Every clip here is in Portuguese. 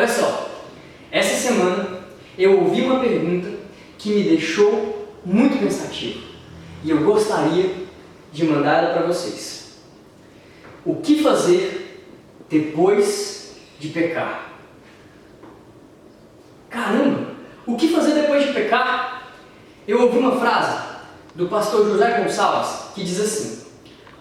Olha só, essa semana eu ouvi uma pergunta que me deixou muito pensativo e eu gostaria de mandar ela para vocês. O que fazer depois de pecar? Caramba, o que fazer depois de pecar? Eu ouvi uma frase do pastor José Gonçalves que diz assim: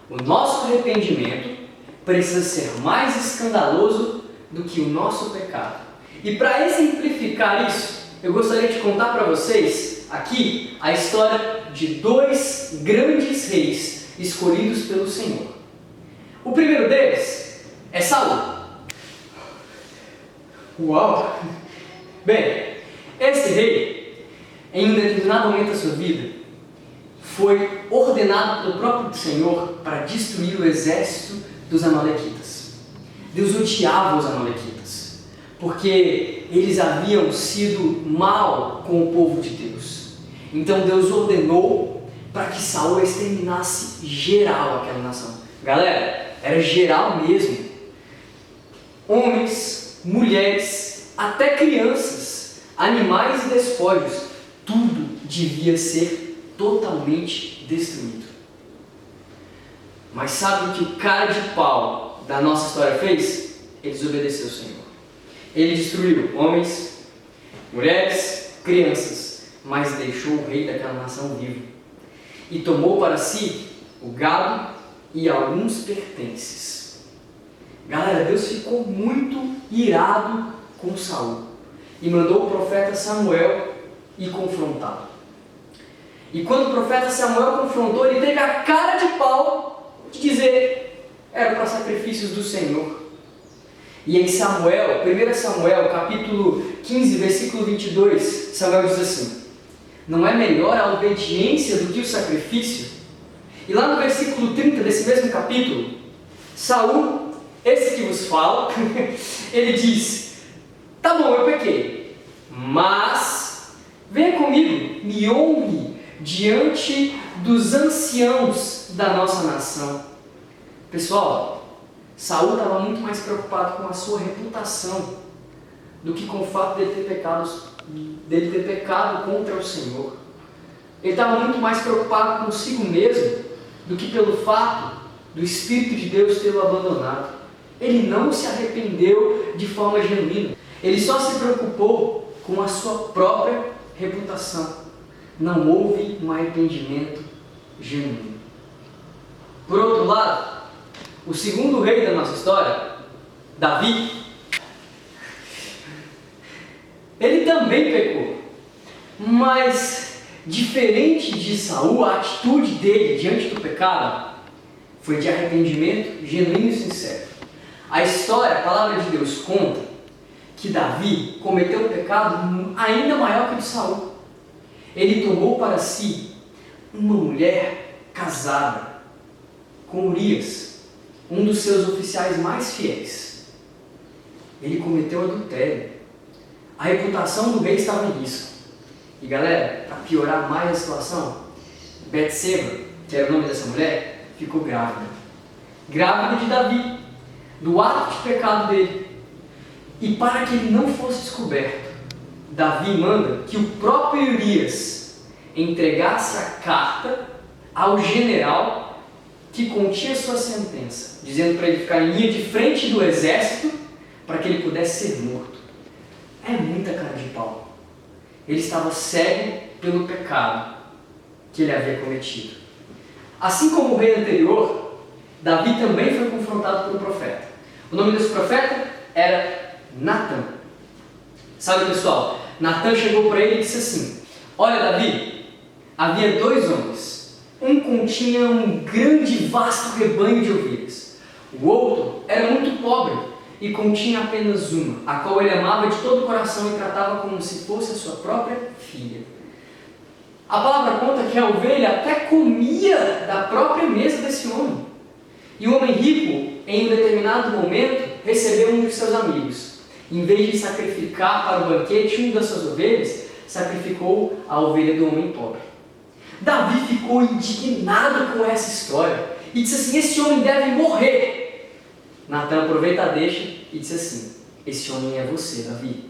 o nosso arrependimento precisa ser mais escandaloso do que o nosso pecado. E para exemplificar isso, eu gostaria de contar para vocês aqui a história de dois grandes reis escolhidos pelo Senhor. O primeiro deles é Saul. Uau! Bem, esse rei, em um determinado momento da sua vida, foi ordenado pelo próprio Senhor para destruir o exército dos amalequitas. Deus odiava os amalequitas, porque eles haviam sido mal com o povo de Deus. Então Deus ordenou para que Saul exterminasse geral aquela nação. Galera, era geral mesmo. Homens, mulheres, até crianças, animais e despojos, tudo devia ser totalmente destruído. Mas sabe o que o cara de pau da nossa história fez? Ele desobedeceu ao Senhor. Ele destruiu homens, mulheres, crianças, mas deixou o rei daquela nação vivo. E tomou para si o gado e alguns pertences. Galera, Deus ficou muito irado com Saul e mandou o profeta Samuel ir confrontá-lo. E quando o profeta Samuel confrontou, ele teve a cara de pau de dizer: era para sacrifícios do Senhor. E em Samuel, 1 Samuel, capítulo 15, versículo 22, Samuel diz assim: não é melhor a obediência do que o sacrifício? E lá no versículo 30 desse mesmo capítulo, Saul, esse que vos fala, ele diz: tá bom, eu pequei, mas venha comigo, me honre diante dos anciãos da nossa nação. Pessoal, Saul estava muito mais preocupado com a sua reputação do que com o fato dele ter pecado contra o Senhor. Ele estava muito mais preocupado consigo mesmo do que pelo fato do Espírito de Deus tê-lo abandonado. Ele não se arrependeu de forma genuína. Ele só se preocupou com a sua própria reputação. Não houve um arrependimento genuíno. Por outro lado, o segundo rei da nossa história, Davi, ele também pecou. Mas, diferente de Saul, a atitude dele diante do pecado foi de arrependimento genuíno e sincero. A história, a palavra de Deus conta que Davi cometeu um pecado ainda maior que o de Saul. Ele tomou para si uma mulher casada com Urias, um dos seus oficiais mais fiéis. Ele cometeu adultério. A reputação do rei estava em risco. E galera, para piorar mais a situação, Betseba, que era o nome dessa mulher, ficou grávida. Grávida de Davi, do ato de pecado dele. E para que ele não fosse descoberto, Davi manda que o próprio Urias entregasse a carta ao general que continha sua sentença, dizendo para ele ficar em linha de frente do exército para que ele pudesse ser morto. É muita cara de pau. Ele estava cego pelo pecado que ele havia cometido. Assim como o rei anterior, Davi também foi confrontado por um profeta. O nome desse profeta era Natã. Sabe, pessoal, Natã chegou para ele e disse assim: olha, Davi, havia dois homens. Um continha um grande, vasto rebanho de ovelhas. O outro era muito pobre e continha apenas uma, a qual ele amava de todo o coração e tratava como se fosse a sua própria filha. A palavra conta que a ovelha até comia da própria mesa desse homem. E o homem rico, em um determinado momento, recebeu um de seus amigos. Em vez de sacrificar para o banquete uma das suas ovelhas, sacrificou a ovelha do homem pobre. Davi ficou indignado com essa história e disse assim: esse homem deve morrer. Natã aproveita a deixa e disse assim: Esse homem é você, Davi.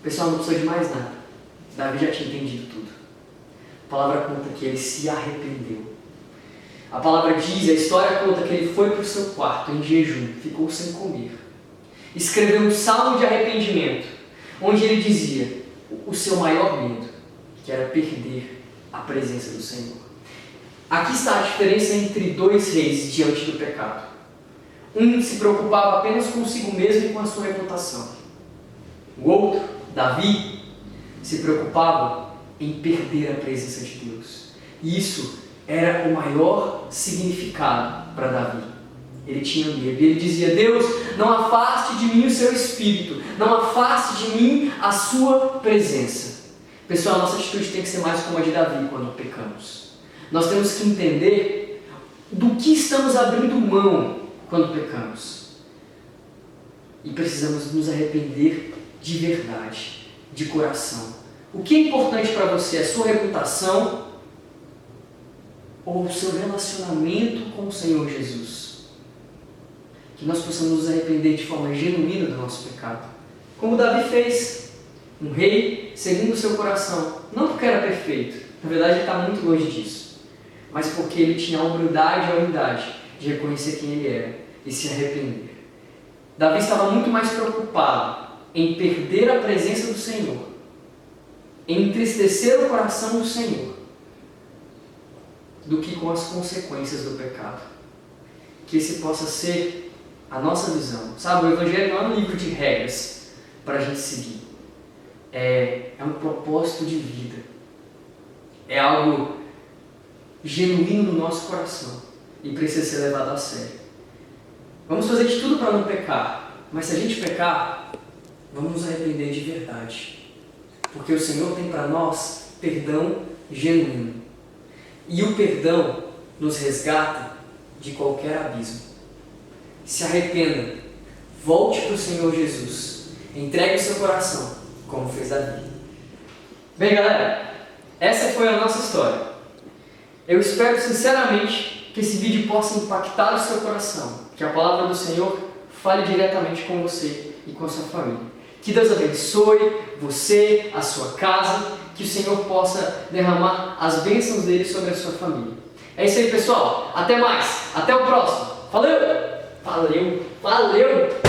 Pessoal, não precisa de mais nada. Davi já tinha entendido tudo. A palavra conta que ele se arrependeu. A palavra diz, a história conta que ele foi para o seu quarto em jejum, ficou sem comer. Escreveu um salmo de arrependimento, onde ele dizia o seu maior medo, que era perder a presença do Senhor. Aqui está a diferença entre dois reis diante do pecado. Um se preocupava apenas consigo mesmo e com a sua reputação. O outro, Davi, se preocupava em perder a presença de Deus. E isso era o maior significado para Davi. Ele tinha medo. Ele dizia: Deus, não afaste de mim o seu espírito, não afaste de mim a sua presença. Pessoal, a nossa atitude tem que ser mais como a de Davi quando pecamos. Nós temos que entender do que estamos abrindo mão quando pecamos. E precisamos nos arrepender de verdade, de coração. O que é importante para você? A sua reputação ou o seu relacionamento com o Senhor Jesus? Que nós possamos nos arrepender de forma genuína do nosso pecado. Como Davi fez, um rei segundo o seu coração. Não porque era perfeito, na verdade ele está muito longe disso, mas porque ele tinha a humildade e a unidade de reconhecer quem ele era e se arrepender. Davi estava muito mais preocupado em perder a presença do Senhor, em entristecer o coração do Senhor, do que com as consequências do pecado. Que esse possa ser a nossa visão. Sabe, o Evangelho não é um livro de regras para a gente seguir. É um propósito de vida. É algo genuíno no nosso coração e precisa ser levado a sério. Vamos fazer de tudo para não pecar, mas se a gente pecar, vamos nos arrepender de verdade. Porque o Senhor tem para nós perdão genuíno. E o perdão nos resgata de qualquer abismo. Se arrependa, volte para o Senhor Jesus, entregue o seu coração, como fez Davi. Bem, galera, essa foi a nossa história. Eu espero sinceramente que esse vídeo possa impactar o seu coração, que a palavra do Senhor fale diretamente com você e com a sua família. Que Deus abençoe você, a sua casa, que o Senhor possa derramar as bênçãos dele sobre a sua família. É isso aí, pessoal. Até mais. Até o próximo. Valeu! Valeu! Valeu!